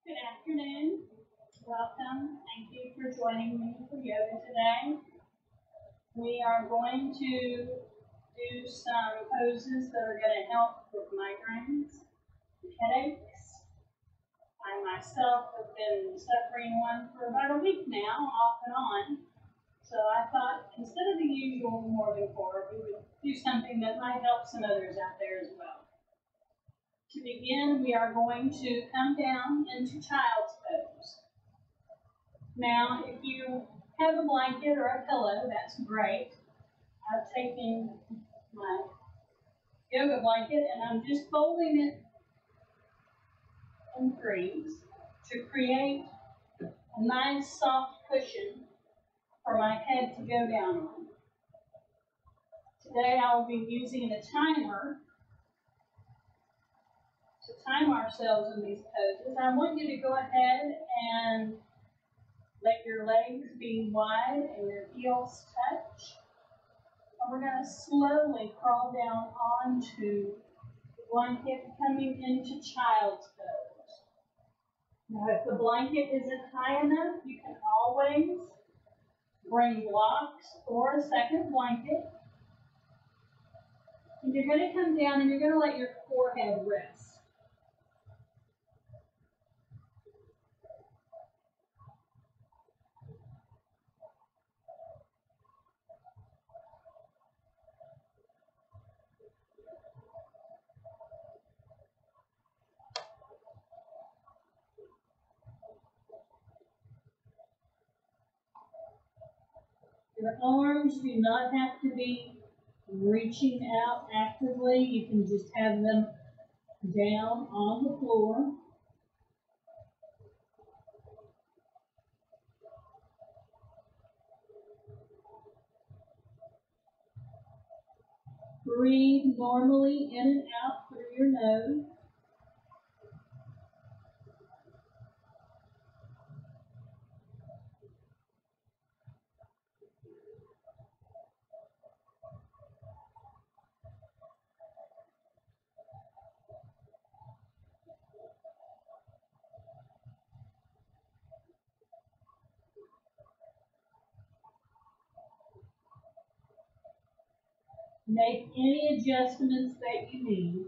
Good afternoon. Welcome. Thank you for joining me for yoga today. We are going to do some poses that are going to help with migraines, headaches. I myself have been suffering one for about a week now, off and on. So I thought instead of the usual more than four, we would do something that might help some others out there as well. To begin, we are going to come down into child's pose. Now, if you have a blanket or a pillow, that's great. I've taken my yoga blanket and I'm just folding it in threes to create a nice soft cushion for my head to go down on. Today I'll be using a timer to time ourselves in these poses. I want you to go ahead and let your legs be wide and your heels touch. And we're going to slowly crawl down onto the blanket, coming into child's pose. Now, if the blanket isn't high enough, you can always bring blocks or a second blanket. And you're going to come down and you're going to let your forehead rest. Your arms do not have to be reaching out actively. You can just have them down on the floor. Breathe normally in and out through your nose. Make any adjustments that you need.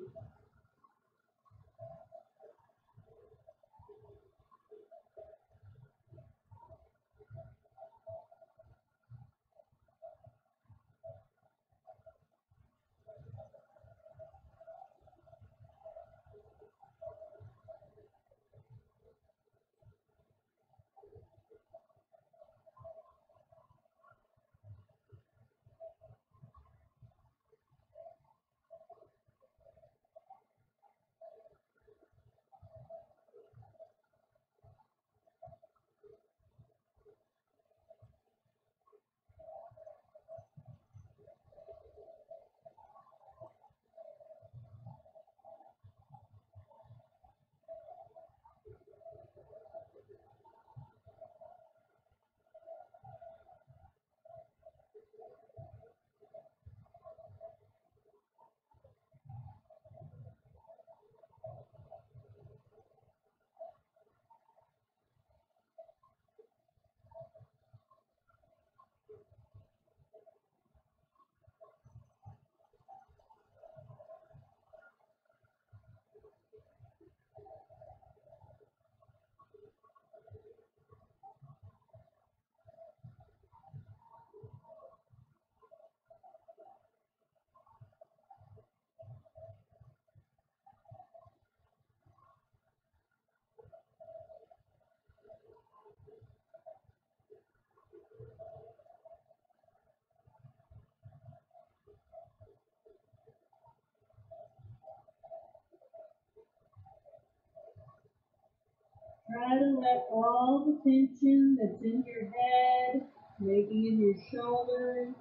Try to let all the tension that's in your head, maybe in your shoulders,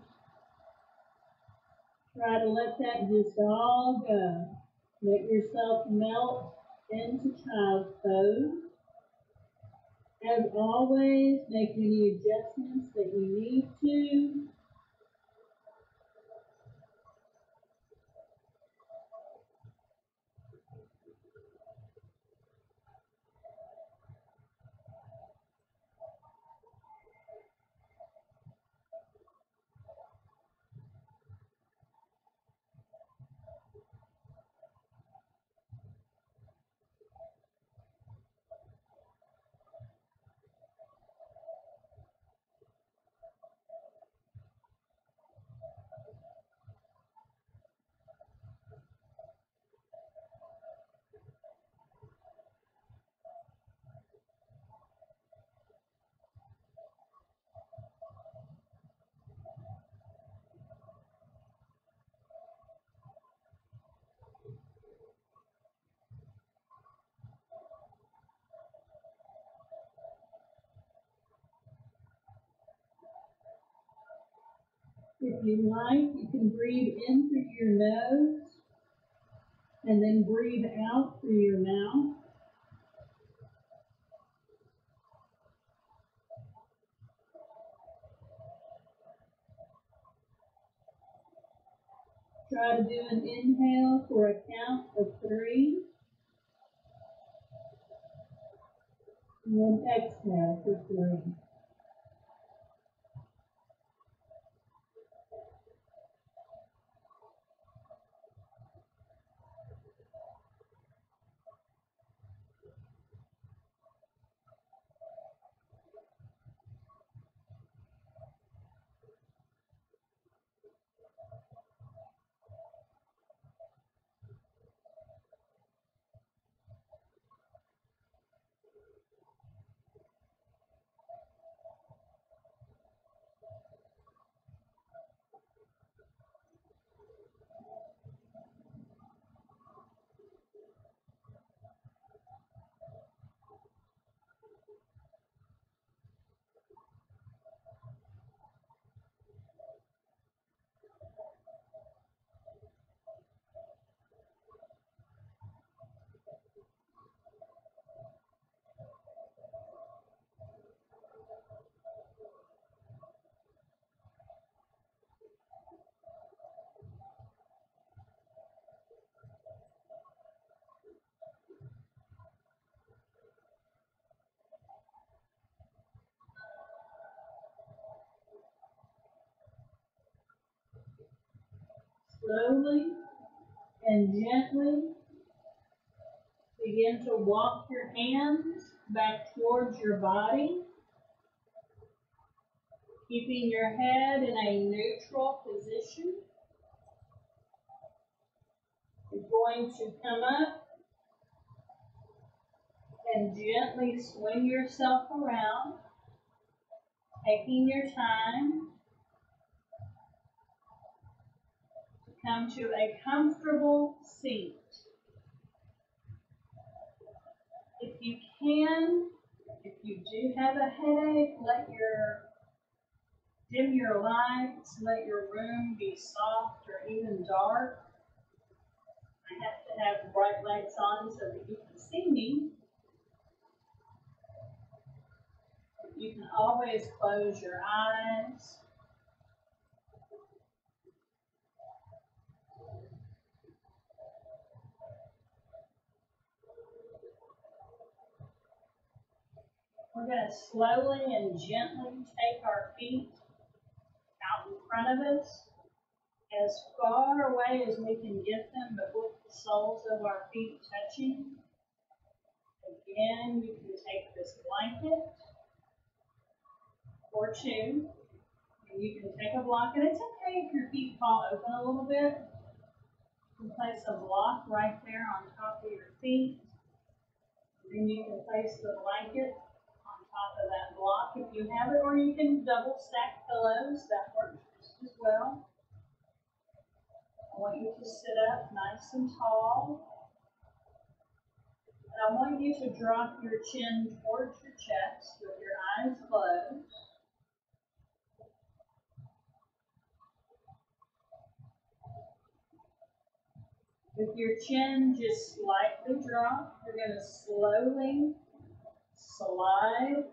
try to let that just all go. Let yourself melt into child's pose. As always, make any adjustments that you need to. If you like, you can breathe in through your nose and then breathe out through your mouth. Try to do an inhale for a count of 3, and then exhale for 3. Slowly and gently begin to walk your hands back towards your body, keeping your head in a neutral position. You're going to come up and gently swing yourself around, taking your time to come to a comfortable seat. If you can, if you do have a headache, dim your lights, let your room be soft or even dark. I have to have bright lights on so that you can see me. You can always close your eyes. We're going to slowly and gently take our feet out in front of us, as far away as we can get them, but with the soles of our feet touching. Again, you can take this blanket or 2, and you can take a block, and it's okay if your feet fall open a little bit. You can place a block right there on top of your feet. Then you can place the blanket on top of that block if you have it, or you can double stack pillows. That works just as well. I want you to sit up nice and tall. And I want you to drop your chin towards your chest with your eyes closed. With your chin just slightly dropped, you're going to slowly slide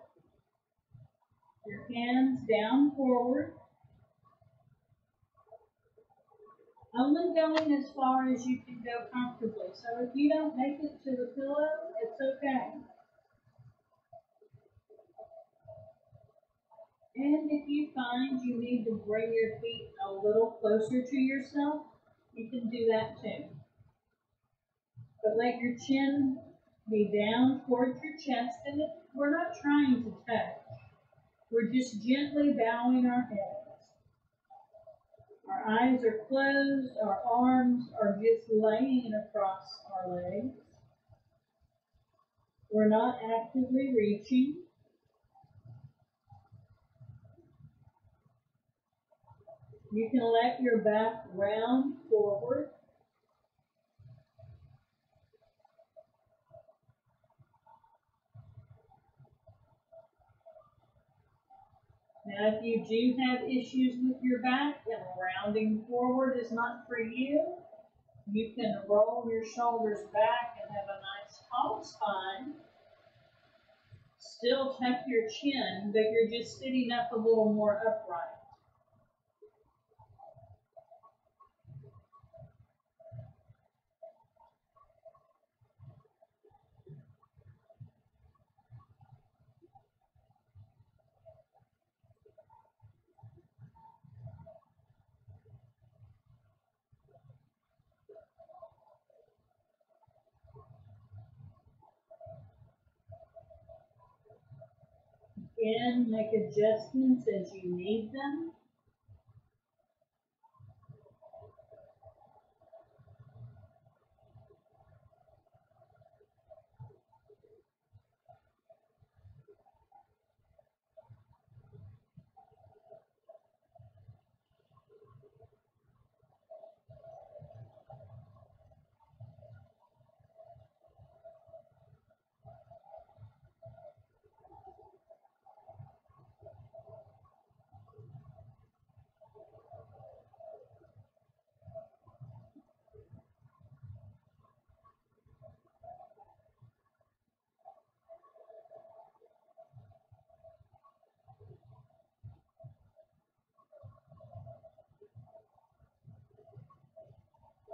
your hands down forward. Only going as far as you can go comfortably. So if you don't make it to the pillow, it's okay. And if you find you need to bring your feet a little closer to yourself, you can do that too. But let your chin be down towards your chest, and we're not trying to touch. We're just gently bowing our heads. Our eyes are closed, our arms are just laying across our legs. We're not actively reaching. You can let your back round forward. Now, if you do have issues with your back and rounding forward is not for you, you can roll your shoulders back and have a nice tall spine. Still tuck your chin, but you're just sitting up a little more upright. Again, make adjustments as you need them.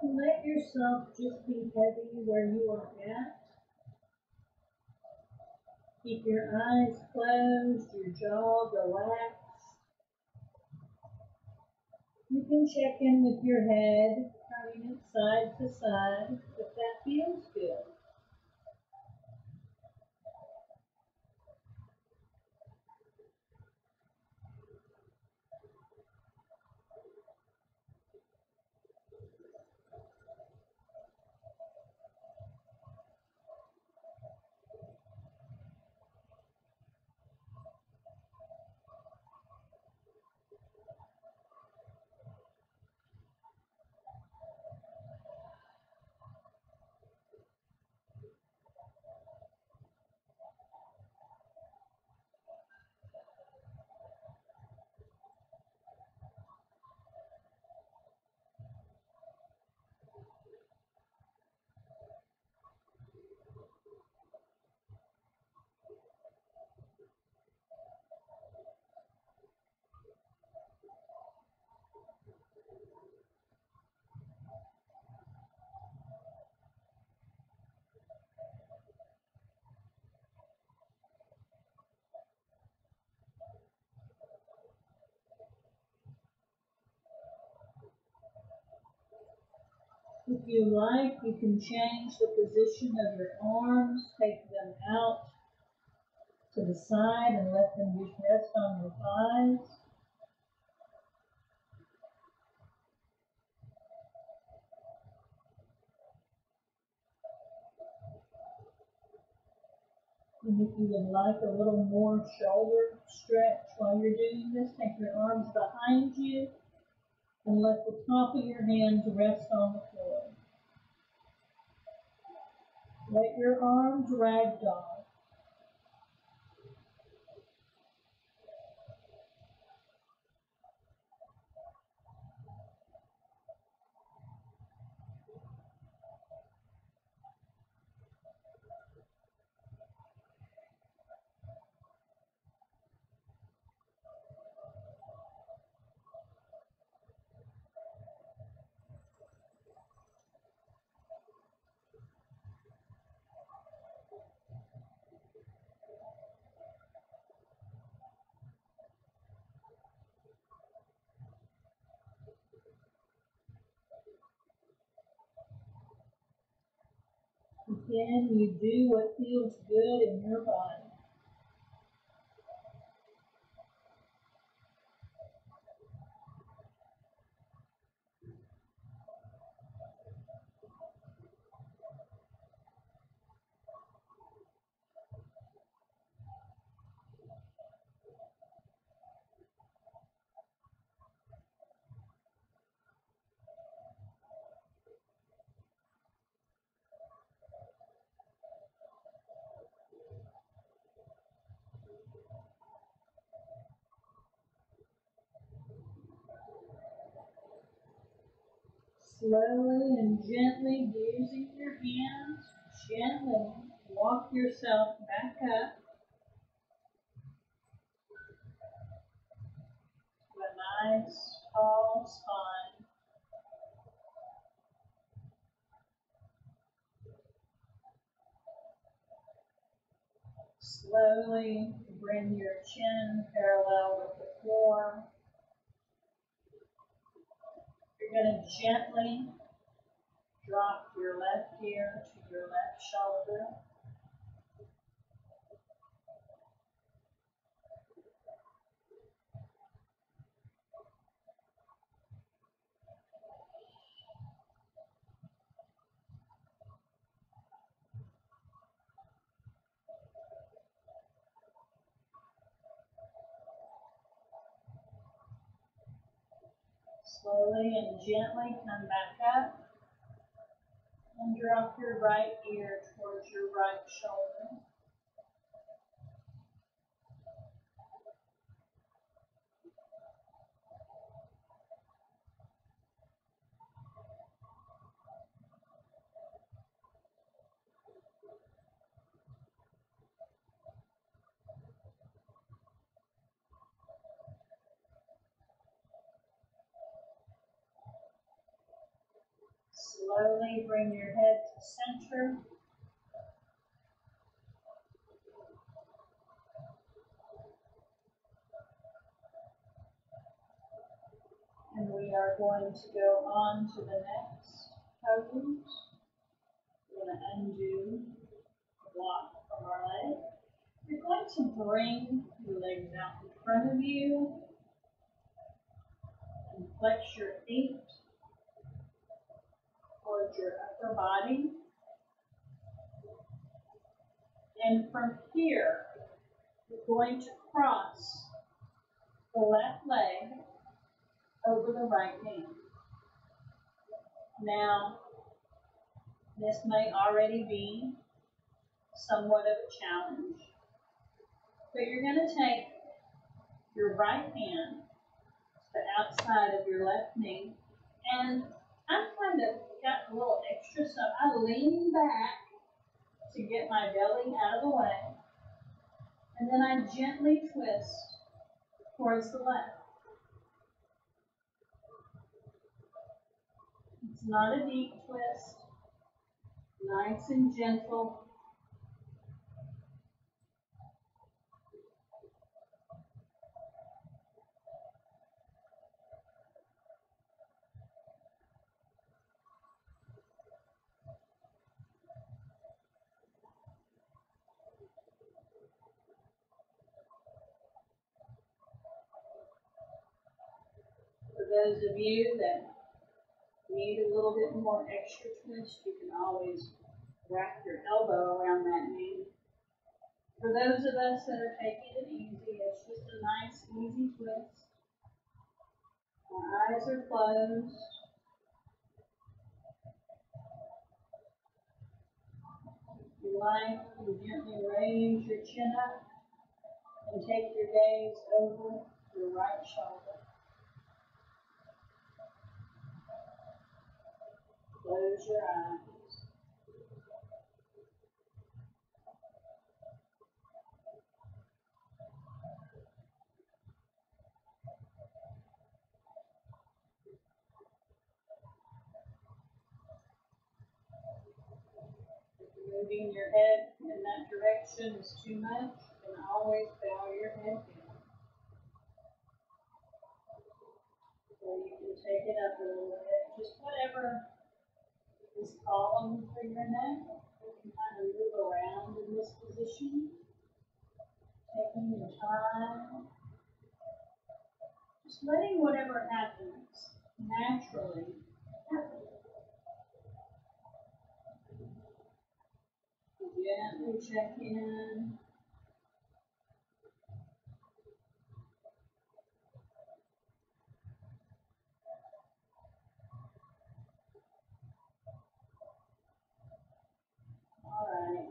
Let yourself just be heavy where you are at. Keep your eyes closed, your jaw relaxed. You can check in with your head, turning it side to side, if that feels good. If you like, you can change the position of your arms, take them out to the side and let them just rest on your thighs. And if you would like a little more shoulder stretch while you're doing this, take your arms behind you and let the top of your hands rest on the floor. Let your arms ragdoll. Again, you do what feels good in your body. Slowly and gently using your hands, gently walk yourself back up to a nice tall spine. Slowly bring your chin parallel with the floor. You're going to gently drop your left ear to your left shoulder. Slowly and gently come back up and drop your right ear towards your right shoulder. Slowly bring your head to center. And we are going to go on to the next pose. We're going to undo the block from our leg. You're going to bring your legs out in front of you and flex your feet towards your upper body. And from here, you're going to cross the left leg over the right knee. Now, this may already be somewhat of a challenge, but you're going to take your right hand to the outside of your left knee, and I kind of got a little extra, so I lean back to get my belly out of the way, and then I gently twist towards the left. It's not a deep twist, nice and gentle. For those of you that need a little bit more extra twist, you can always wrap your elbow around that knee. For those of us that are taking it easy, it's just a nice, easy twist. My eyes are closed. If you like, you gently raise your chin up and take your gaze over your right shoulder. Close your eyes. Moving your head in that direction is too much, you can always bow your head down. Or you can take it up a little bit, just whatever is calling for your neck. You can kind of move around in this position, taking your time, just letting whatever happens naturally happen. Gently check in. All right.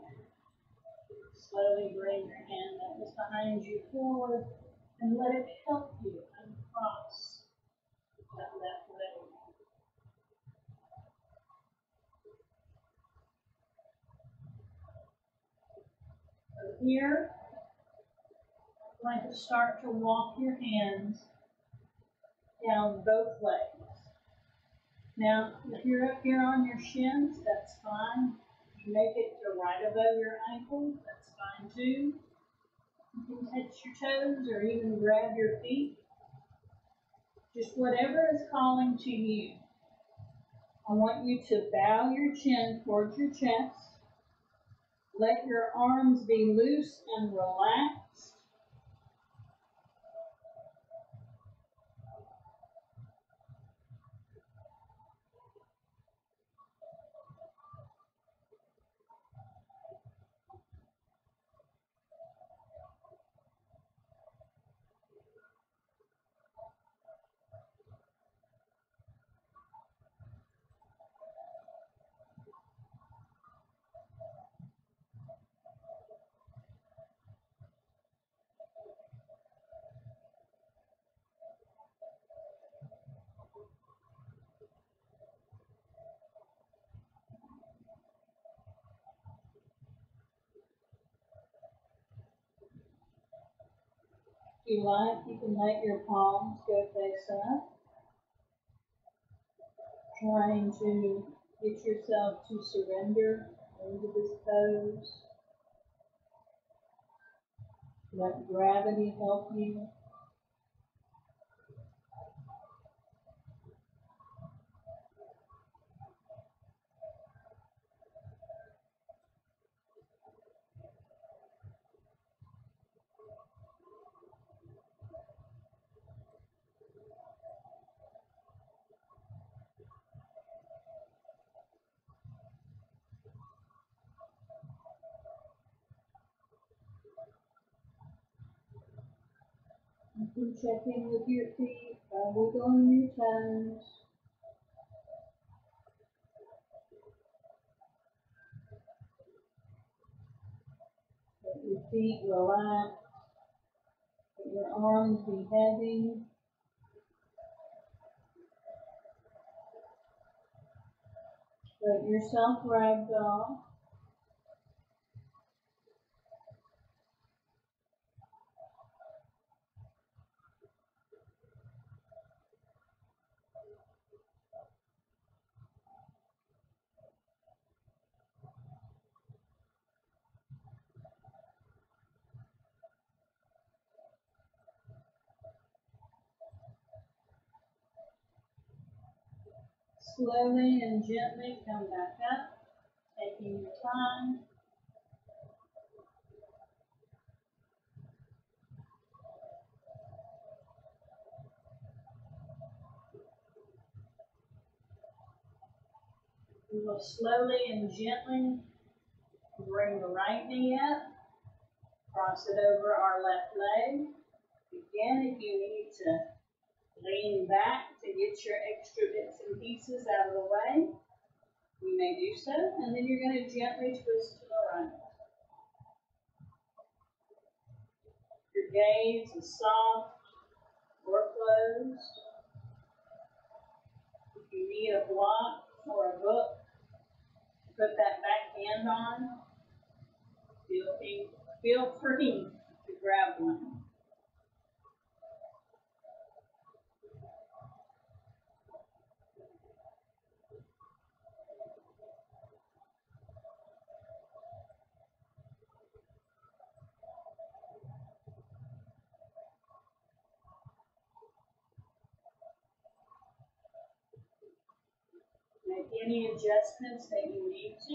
Slowly bring your hand that was behind you forward and let it help you uncross that left leg. here, you're going to start to walk your hands down both legs. Now, if you're up here on your shins, that's fine. If you make it to right above your ankles, that's fine too. You can touch your toes or even grab your feet. Just whatever is calling to you. I want you to bow your chin towards your chest. Let your arms be loose and relaxed. If you like, you can let your palms go face up, trying to get yourself to surrender into this pose. Let gravity help you. You can check in with your feet by wiggling your toes. Let your feet relax. Let your arms be heavy. Let yourself ragdoll. Slowly and gently come back up, taking your time. We will slowly and gently bring the right knee up, cross it over our left leg. Again, if you need to lean back to get your extra bits and pieces out of the way, you may do so, and then you're going to gently twist to the right. Your gaze is soft or closed. If you need a block or a book, put that back hand on. Feel free to grab one. Make any adjustments that you need to.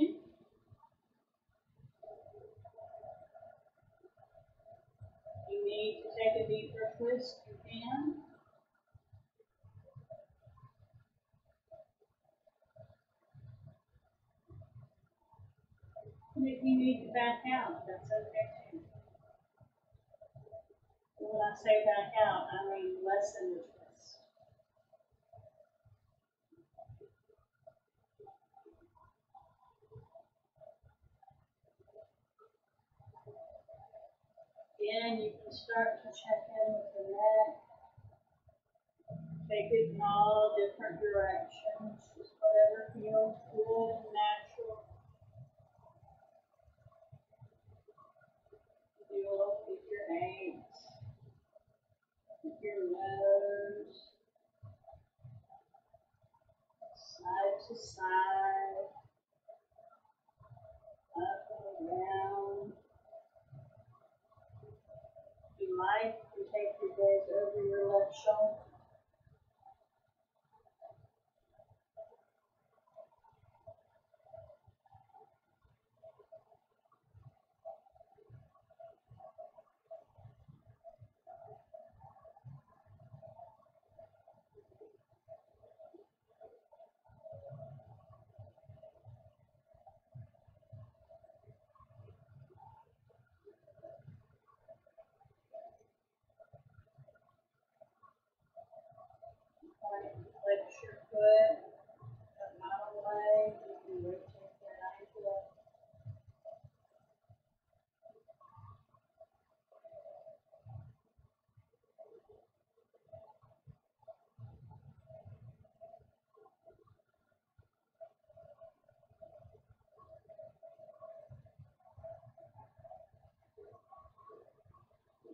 If you need to take a deeper twist, you can. And if you need to back out, that's okay too. When I say back out, I mean lessen the twist. Again, you can start to check in with the neck. Take it in all different directions, just whatever feels good and natural. With your hands, with your nose, side to side, up and down. If you like, you take your gaze over your left shoulder. Flex your foot, come out away, you can rotate that ankle.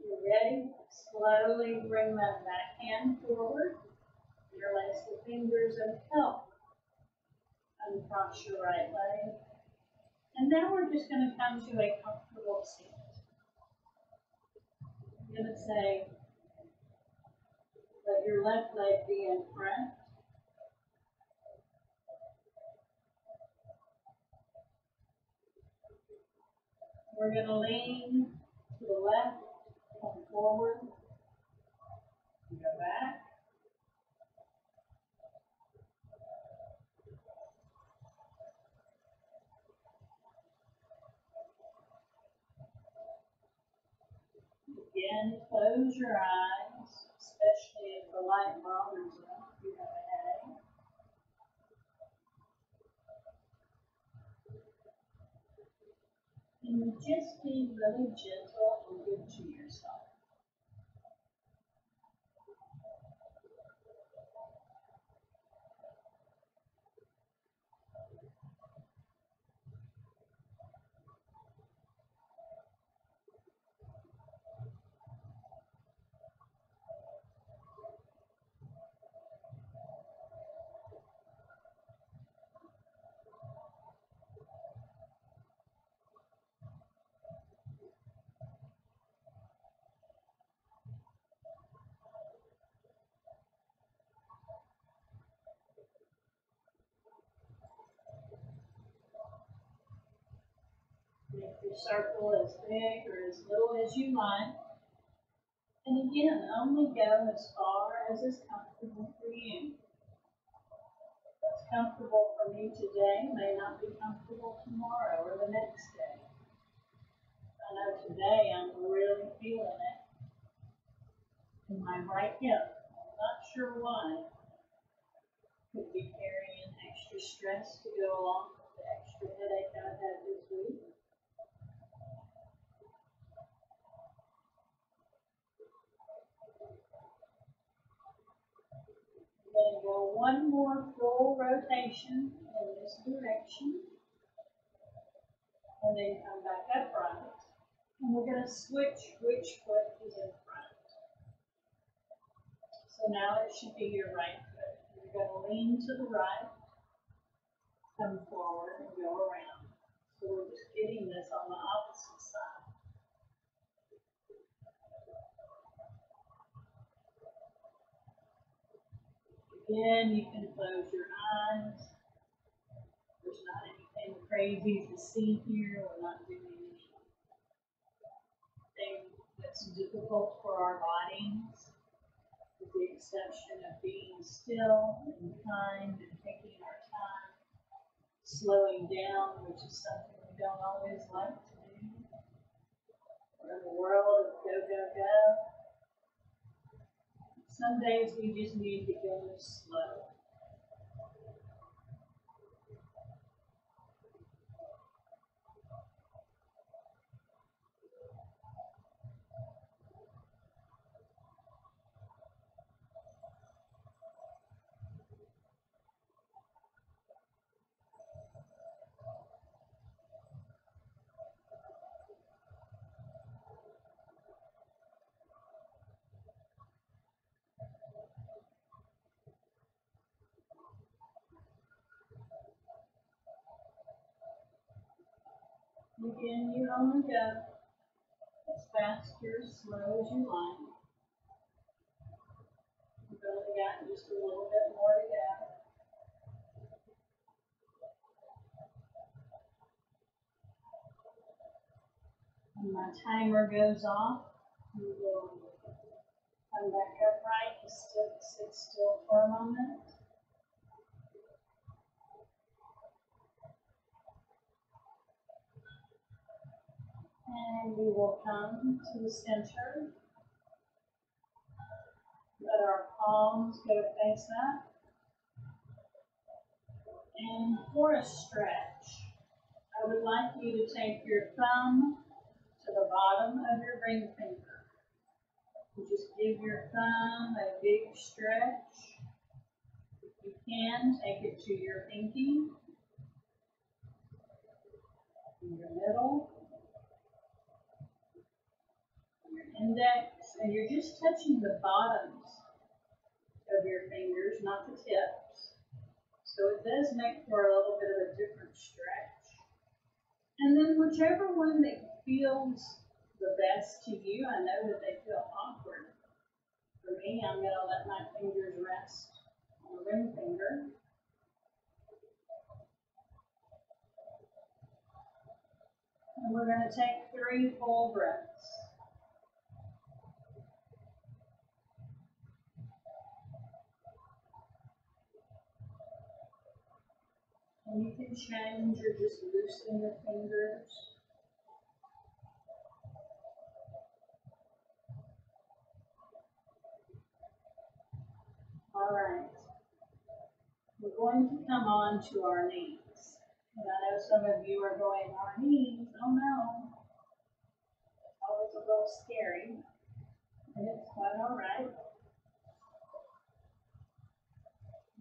You're ready? Slowly bring that back hand forward. Interlace the fingers and help uncross your right leg. And now we're just going to come to a comfortable seat. I'm going to say, let your left leg be in front. We're going to lean to the left, come forward, go back. Again, close your eyes, especially if the light bothers you, if you have a headache. And just be really gentle and good to yourself. Make your circle as big or as little as you like. And again, only go as far as is comfortable for you. What's comfortable for me today may not be comfortable tomorrow or the next day. I know today I'm really feeling it in my right hip. Not sure why. Could be carrying extra stress to go along with the extra headache I've had this week. I'm going to go one more full rotation in this direction. And then come back upright. And we're going to switch which foot is in front. So now it should be your right foot. You're going to lean to the right, come forward, and go around. So we're just getting this on the opposite side. Again, you can close your eyes. There's not anything crazy to see here. We're not doing anything that's difficult for our bodies, with the exception of being still and kind and taking our time, slowing down, which is something we don't always like to do. We're in the world of go, go, go. Some days we just need to go slow. again, you only go as fast or as slow as you like. You've only got just a little bit more to go. When my timer goes off, you will come back upright, just sit still for a moment. And we will come to the center. Let our palms go face up. And for a stretch, I would like you to take your thumb to the bottom of your ring finger. You just give your thumb a big stretch. If you can, take it to your pinky, your middle, your index, and you're just touching the bottoms of your fingers, not the tips. So it does make for a little bit of a different stretch. And then whichever one that feels the best to you, I know that they feel awkward. For me, I'm going to let my fingers rest on the ring finger. And we're going to take 3 full breaths. And you can change or just loosen your fingers. All right. We're going to come on to our knees. And I know some of you are going, our knees, oh no. It's always a little scary. And it's quite all right.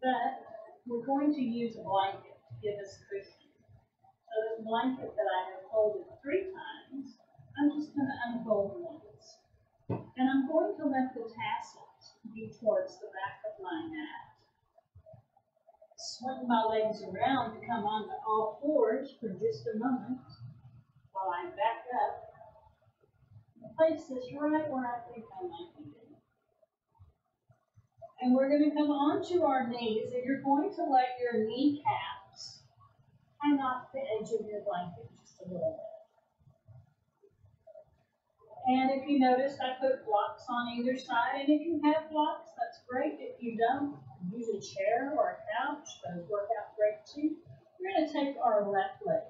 But we're going to use a blanket to give us cushion. So this blanket that I have folded 3 times, I'm just going to unfold once. And I'm going to let the tassels be towards the back of my mat. Swing my legs around to come onto all fours for just a moment while I back up. Place this right where I think I might be good. And we're going to come onto our knees, and you're going to let your kneecaps hang off the edge of your blanket just a little bit. And if you noticed, I put blocks on either side, and if you have blocks, that's great. If you don't, use a chair or a couch. Those work out great too. We're going to take our left leg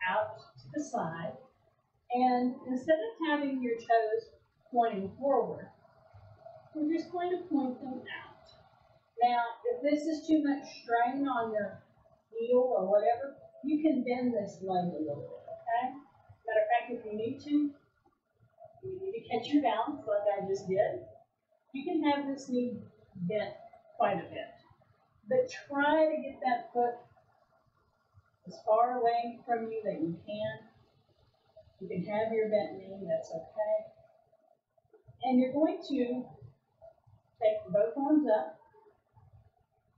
out to the side, and instead of having your toes pointing forward, we're just going to point them out. Now, if this is too much strain on your heel or whatever, you can bend this leg a little bit, okay? Matter of fact, if you need to catch your balance like I just did, you can have this knee bent quite a bit. But try to get that foot as far away from you that you can. You can have your bent knee, that's okay. And you're going to take both arms up.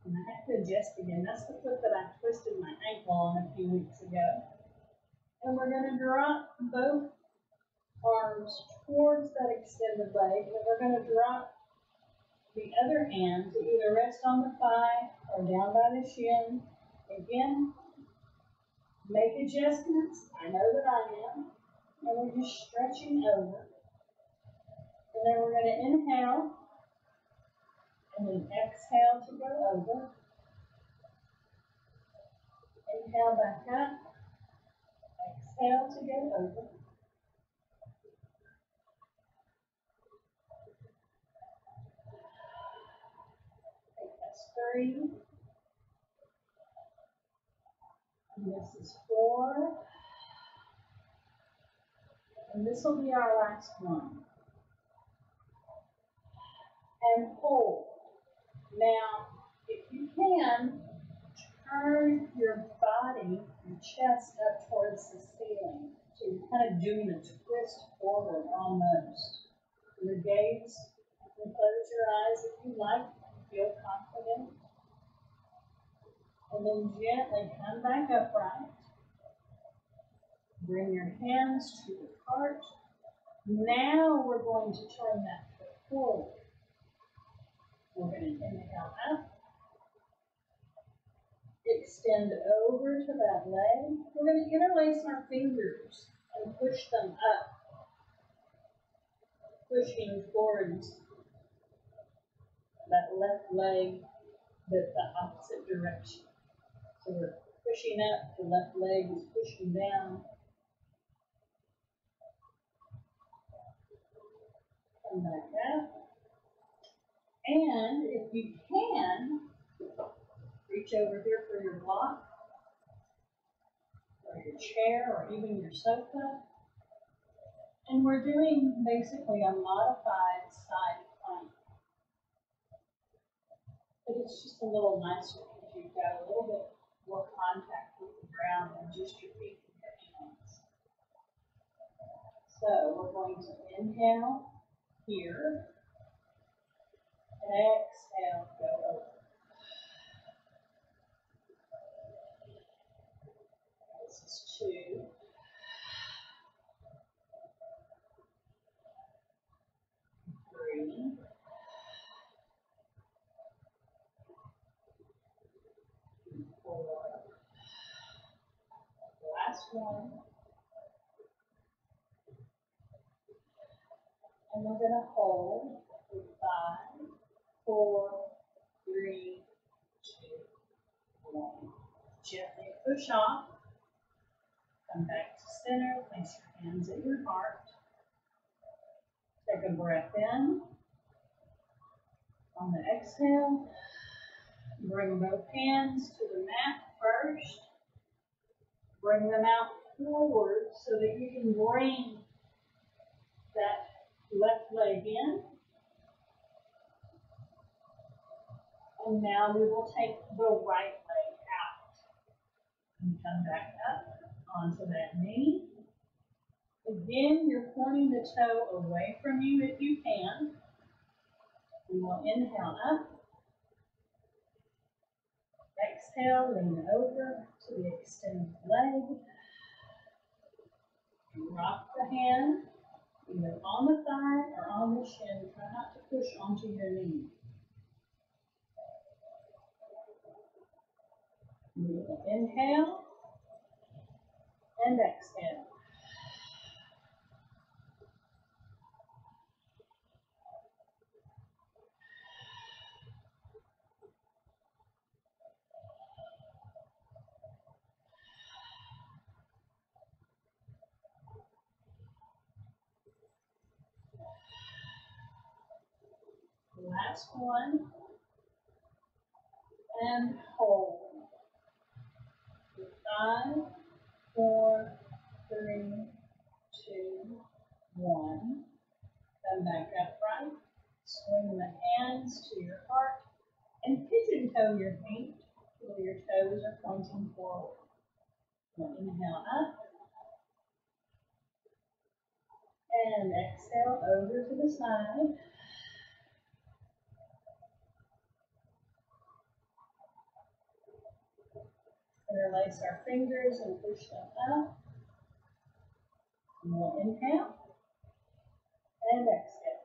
And I have to adjust again. That's the foot that I twisted my ankle on a few weeks ago. And we're going to drop both arms towards that extended leg, and we're going to drop the other hand to either rest on the thigh or down by the shin. Again, make adjustments. I know that I am. And we're just stretching over. And then we're going to inhale, and then exhale to go over. Inhale back up. Exhale to go over. That's 3. And this is 4. And this will be our last one. And hold. Now, if you can, turn your body, your chest up towards the ceiling. So you're kind of doing a twist forward almost. Your gaze, you can close your eyes if you like, feel confident. And then gently come back upright. Bring your hands to your heart. Now we're going to turn that foot forward. We're going to inhale up. Extend over to that leg. We're going to interlace our fingers and push them up, pushing towards that left leg, but the opposite direction. So we're pushing up, the left leg is pushing down. Come back up. And if you can, reach over here for your block, or your chair, or even your sofa. And we're doing basically a modified side plank. But it's just a little nicer because you've got a little bit more contact with the ground than just your feet and your hands. So we're going to inhale here and exhale, go over. This is 2. 3. 4. Last one. And we're going to hold for 5, 4, 3, 2, 1. Gently push off. Come back to center. Place your hands at your heart. Take a breath in. On the exhale, bring both hands to the mat first. Bring them out forward so that you can bring that left leg in. And now we will take the right leg out. And come back up onto that knee. Again, you're pointing the toe away from you if you can. We will inhale up. Exhale, lean over to the extended leg. Drop the hand either on the thigh or on the shin. Try not to push onto your knee. We will inhale and exhale. Last one. And hold. 5, 4, 3, 2, 1. Come back upright. Swing the hands to your heart and pigeon toe your feet till your toes are pointing forward. We'll inhale up and exhale over to the side. Interlace our fingers and push them up. And we'll inhale and exhale.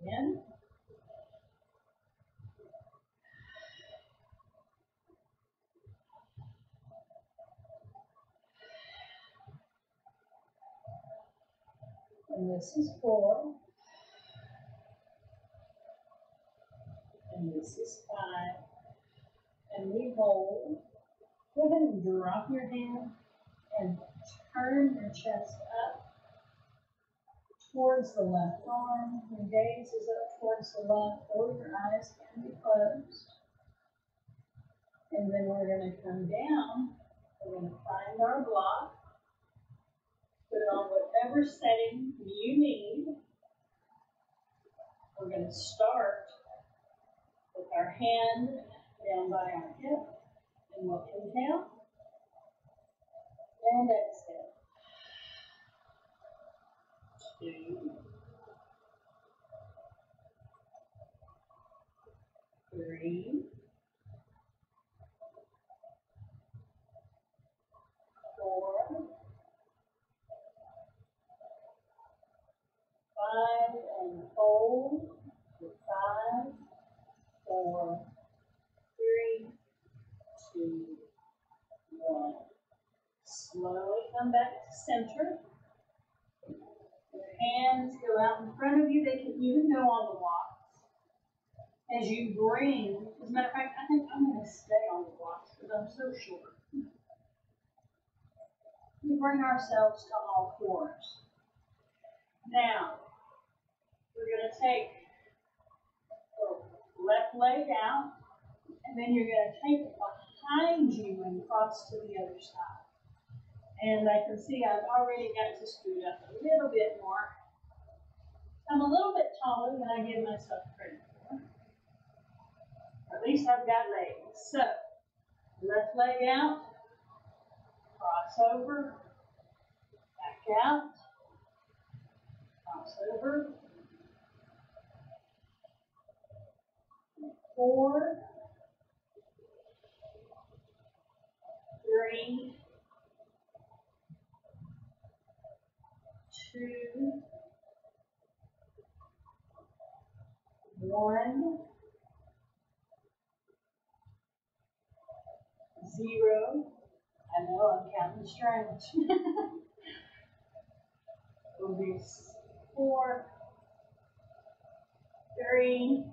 Again. And this is 4. And this is 5. And we hold. Go ahead and drop your hand and turn your chest up towards the left arm. Your gaze is up towards the left, or your eyes can be closed. And then we're going to come down. We're going to find our block. Put it on whatever setting you need. We're going to start with our hand down by our hip. And we'll inhale and exhale. 2, 3, hold for 5, 4, 3, 2, 1. Slowly come back to center. Your hands go out in front of you. They can even go on the blocks. As you bring, as a matter of fact, I think I'm going to stay on the blocks because I'm so short. We bring ourselves to all fours. Now, we're going to take the left leg out, and then you're going to take it behind you and cross to the other side. And I can see I've already got to scoot up a little bit more. I'm a little bit taller than I give myself credit for. At least I've got legs. So, left leg out, cross over, back out, cross over, 4, 3, 2, 1, 0. I know I'm counting strange. We'll do 4, 3,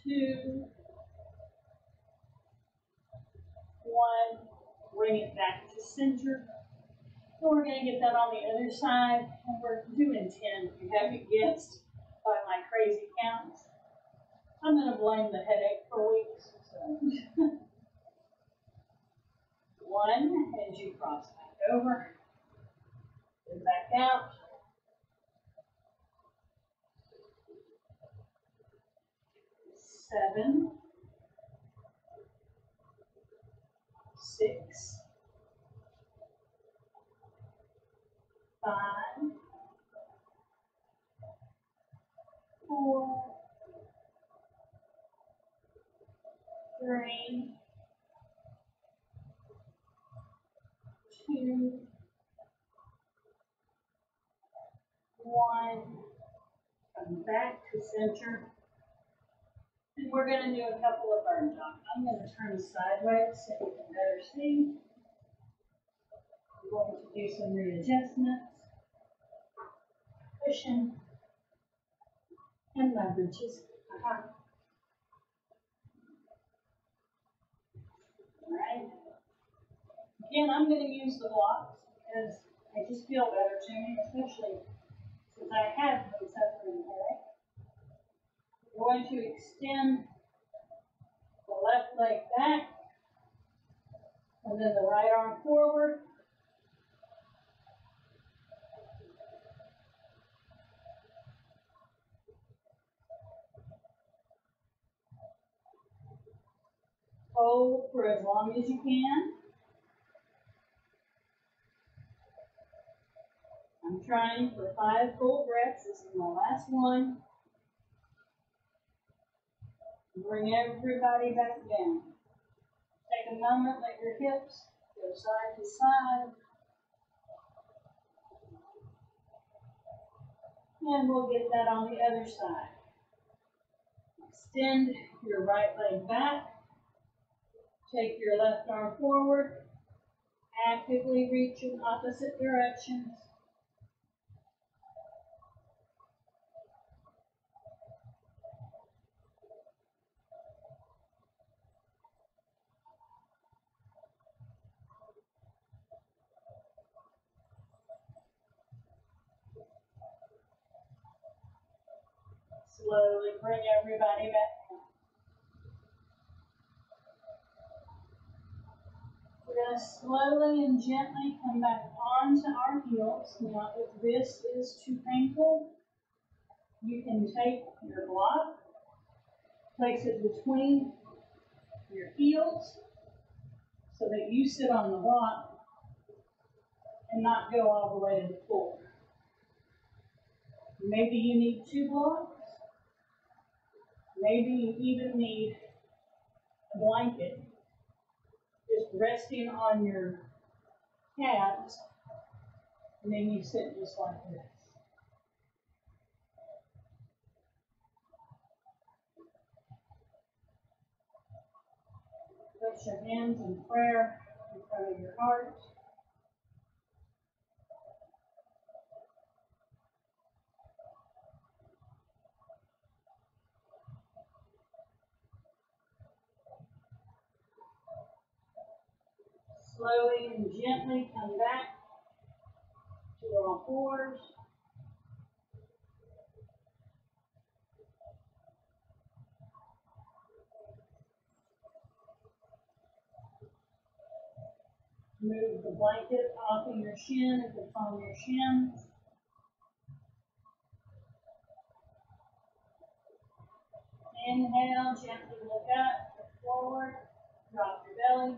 2, 1. Bring it back to center. And we're going to get that on the other side. And we're doing 10 if you haven't guessed by my crazy counts. I'm going to blame the headache for weeks. So. 1 as you cross back over. Then back out. 7, 6, 5, 4, 3, 2, 1. Come back to center. And we're going to do a couple of burn jobs. I'm going to turn sideways so you can better see. I'm going to do some readjustments, cushion, and leverages. Alright. Again, I'm going to use the blocks because they just feel better to me, especially since I have been suffering headache. I'm going to extend the left leg back, and then the right arm forward. Hold for as long as you can. I'm trying for 5 full breaths. This is my last one. Bring everybody back down. Take a moment, let your hips go side to side. And we'll get that on the other side. Extend your right leg back. Take your left arm forward. Actively reach in opposite directions. Slowly bring everybody back down. We're going to slowly and gently come back onto our heels. Now, if this is too painful, you can take your block, place it between your heels so that you sit on the block and not go all the way to the floor. Maybe you need 2 blocks. Maybe you even need a blanket, just resting on your calves, and then you sit just like this. Place your hands in prayer in front of your heart. Slowly and gently come back to all fours. Move the blanket off of your shin if it's on your shins. Inhale, gently look up, look forward, drop your belly.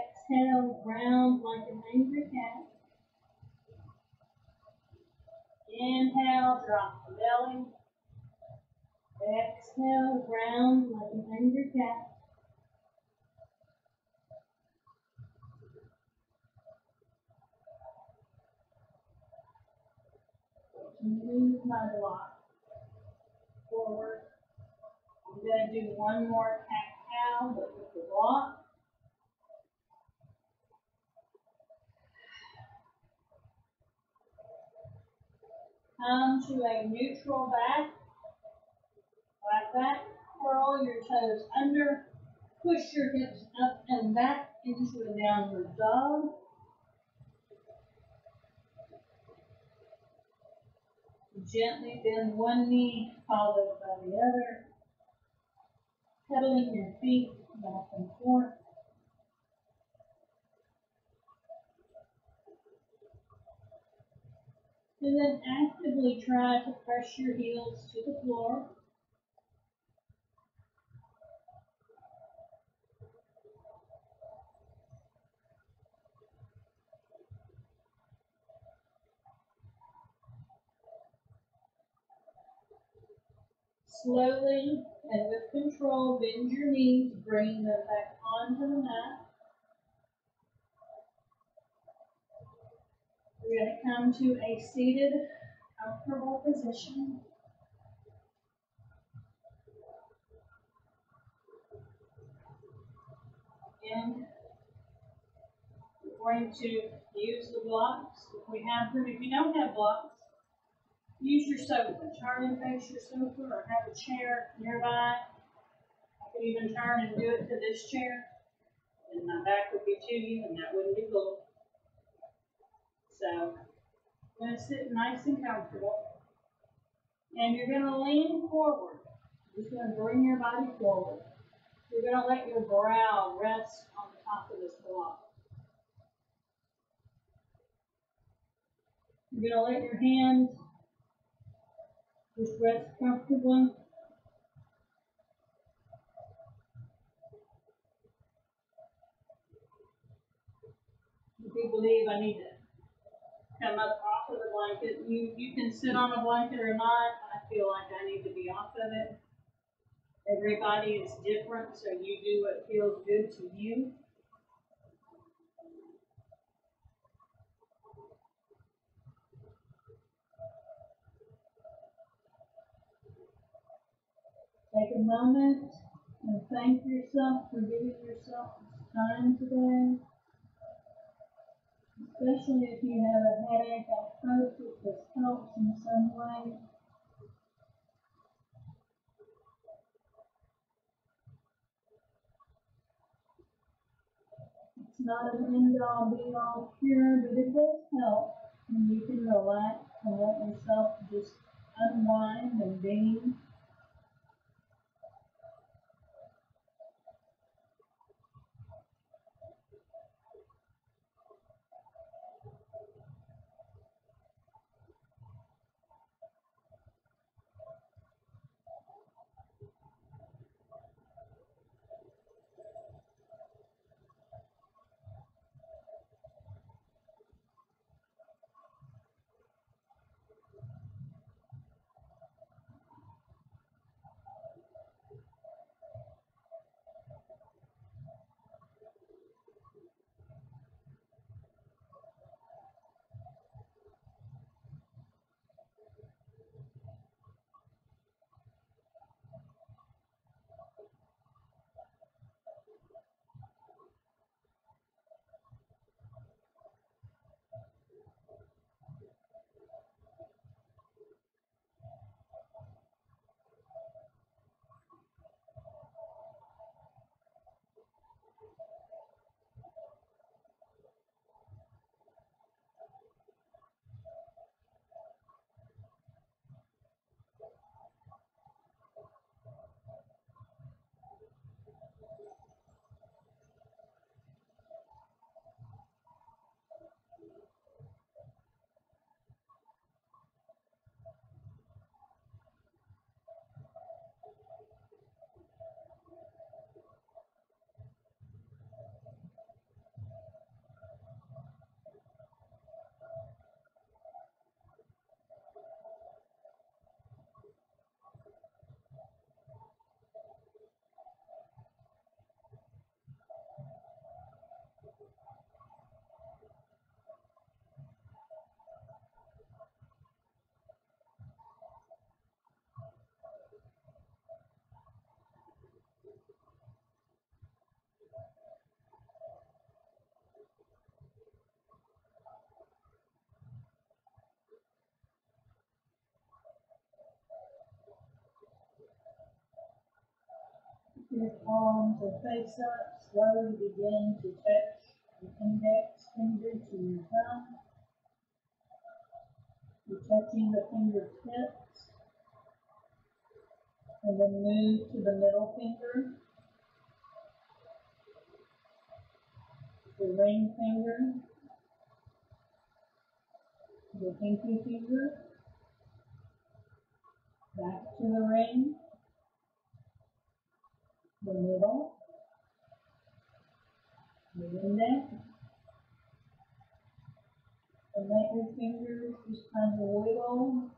Exhale, round like an angry cat. Inhale, drop the belly. Exhale, round like an angry cat. Move my block forward. I'm going to do one more cat-cow, but with the block. Come to a neutral back. Like that. Curl your toes under. Push your hips up and back into a downward dog. Gently bend one knee, followed by the other. Pedaling your feet back and forth. And then actively try to press your heels to the floor. Slowly and with control, bend your knees, bringing them back onto the mat. We're going to come to a seated, comfortable position. And we're going to use the blocks if we have them. If you don't have blocks, use your sofa. Turn and face your sofa or have a chair nearby. I could even turn and do it to this chair. And my back would be to you, and that wouldn't be cool. So, I'm going to sit nice and comfortable. And you're going to lean forward. You're just going to bring your body forward. You're going to let your brow rest on the top of this block. You're going to let your hands just rest comfortably. If you believe I need to come up off of the blanket, you can sit on a blanket or not. I feel like I need to be off of it. Everybody is different, so you do what feels good to you. Take a moment and thank yourself for giving yourself this time today. Especially if you have a headache, I hope that this helps in some way. It's not an end-all, be-all cure, but it does help. And you can relax and let yourself just unwind and beam. Your palms are face up. Slowly begin to touch your index finger to your thumb. You're touching the fingertips. And then move to the middle finger. The ring finger. The pinky finger. Back to the ring. The middle. The index. And let your fingers just kind of wiggle.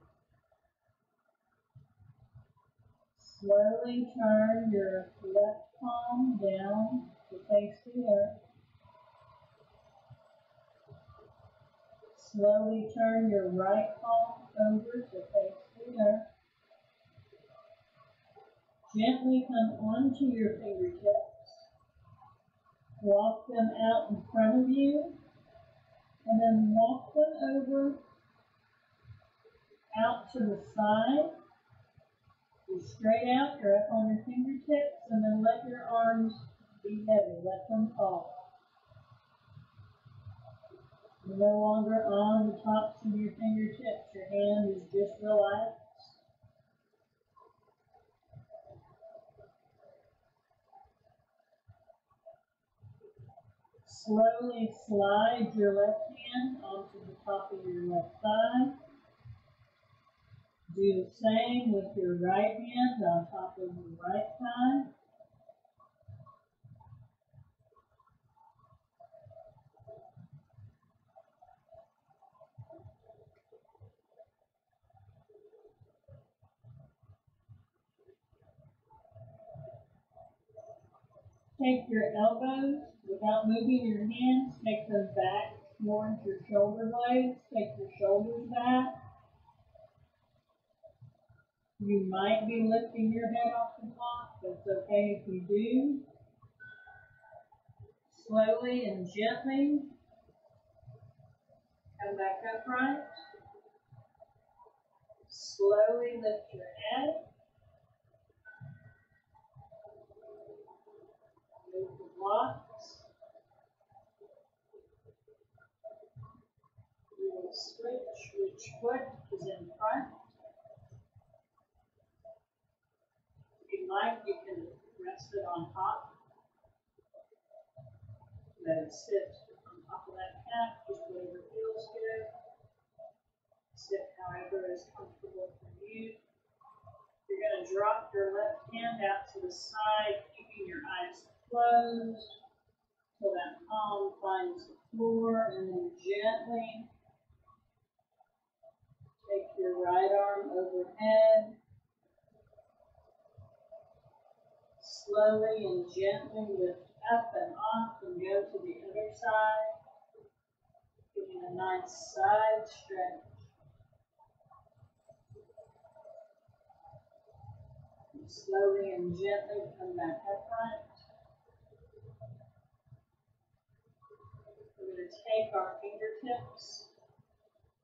Slowly turn your left palm down to face the earth. Slowly turn your right palm over to face the earth. Gently come onto your fingertips. Walk them out in front of you. And then walk them over out to the side. You're straight out, you're up on your fingertips, and then let your arms be heavy, let them fall. You're no longer on the tops of your fingertips, your hand is just relaxed. Slowly slide your left hand onto the top of your left thigh. Do the same with your right hand on top of your right thigh. Take your elbows without moving your hands. Take them back towards your shoulder blades. Take your shoulders back. You might be lifting your head off the block. That's okay if you do. Slowly and gently come back upright. Slowly lift your head. Move the blocks. You will switch which foot is in front. If you like, you can rest it on top. Let it sit on top of that calf, just whatever feels good. Sit however is comfortable for you. You're going to drop your left hand out to the side, keeping your eyes closed till that palm finds the floor, and then gently take your right arm overhead. Slowly and gently lift up and off and go to the other side, giving a nice side stretch. And slowly and gently come back upright. We're going to take our fingertips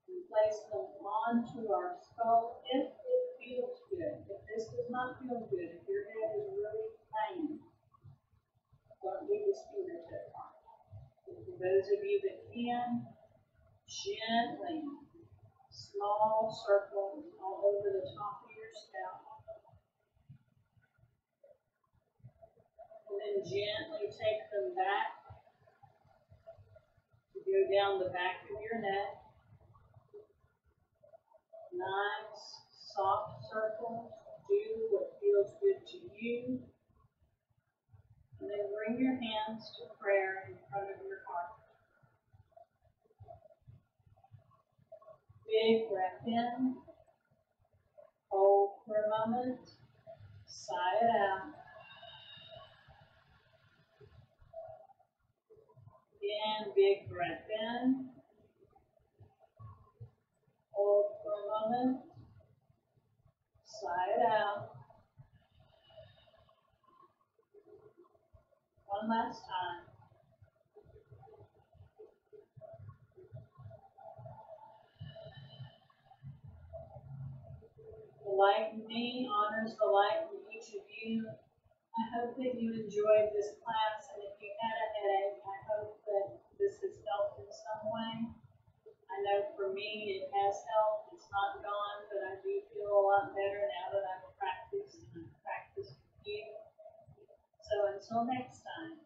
and place them onto our skull if it feels good. If this does not feel good, if your head is really pain, don't leave this fingertip on. For those of you that can, gently, small circles all over the top of your scalp. And then gently take them back to go down the back of your neck. Nice, soft circles. Do what feels good to you. And then bring your hands to prayer in front of your heart. Big breath in. Hold for a moment. Sigh it out. Again, big breath in. Hold for a moment. Sigh it out. One last time. The light in me honors the light in each of you. I hope that you enjoyed this class, and if you had a headache, I hope that this has helped in some way. I know for me it has helped. It's not gone, but I do feel a lot better now that I've practiced and I've practiced with you. So until next time.